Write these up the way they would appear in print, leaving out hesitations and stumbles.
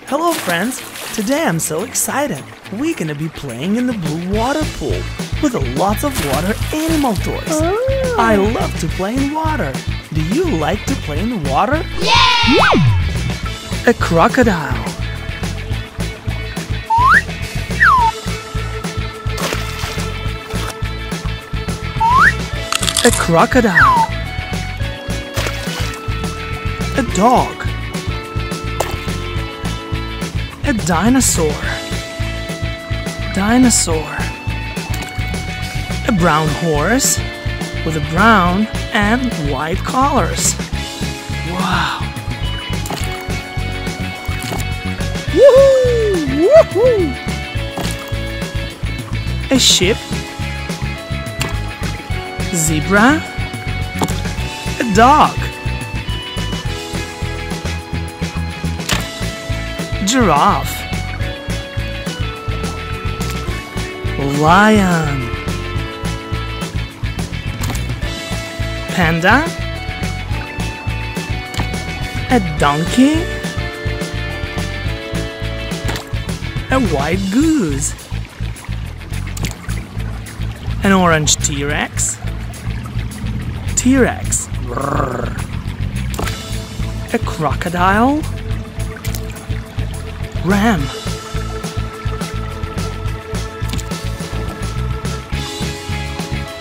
Hello friends, today I'm so excited. We're gonna be playing in the blue water pool with lots of water animal toys. Oh. I love to play in water. Do you like to play in water? Yeah! A crocodile. A crocodile. A dog. A dinosaur. Dinosaur. A brown horse with a brown and white collars. Wow. Woohoo! Woohoo! A sheep. Zebra. A dog. Giraffe. Lion. Panda. A donkey. A white goose. An orange T-Rex. T-Rex. A crocodile. Ram.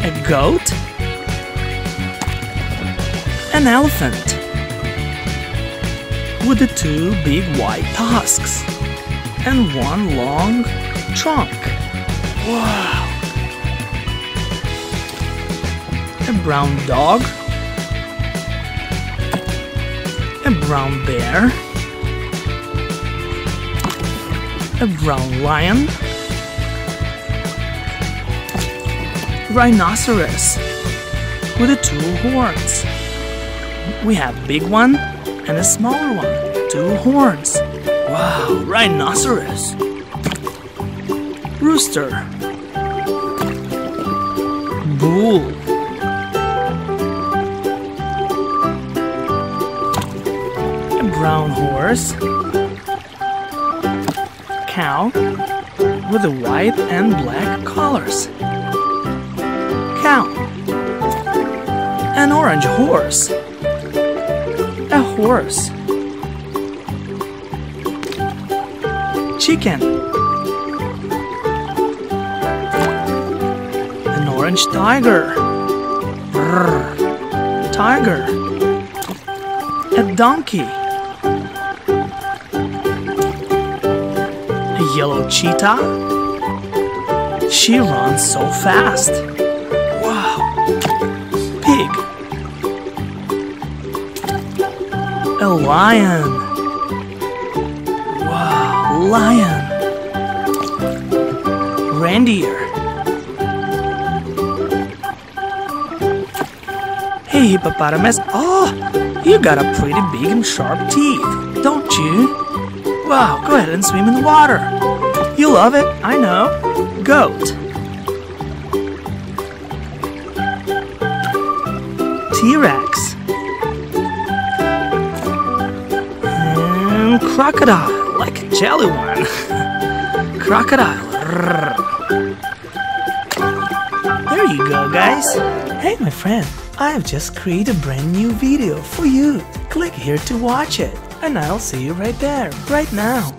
A goat. An elephant with the two big white tusks and one long trunk. Wow! A brown dog. A brown bear. A brown lion. Rhinoceros with the two horns. We have a big one and a smaller one. Two horns. Wow, rhinoceros. Rooster. Bull. A brown horse. Cow with the white and black collars. Cow. An orange horse. A horse. Chicken. An orange tiger. Brrr. Tiger. A donkey. A yellow cheetah. She runs so fast. Wow. Pig. A lion. Wow, lion. Reindeer. Hey, Hippopotamus. Oh, you got a pretty big and sharp teeth, don't you? Wow, go ahead and swim in the water. You love it, I know. Goat. T-Rex. And crocodile, like a jelly one. Crocodile. There you go, guys. Hey, my friend, I have just created a brand new video for you. Click here to watch it, and I'll see you right there, right now.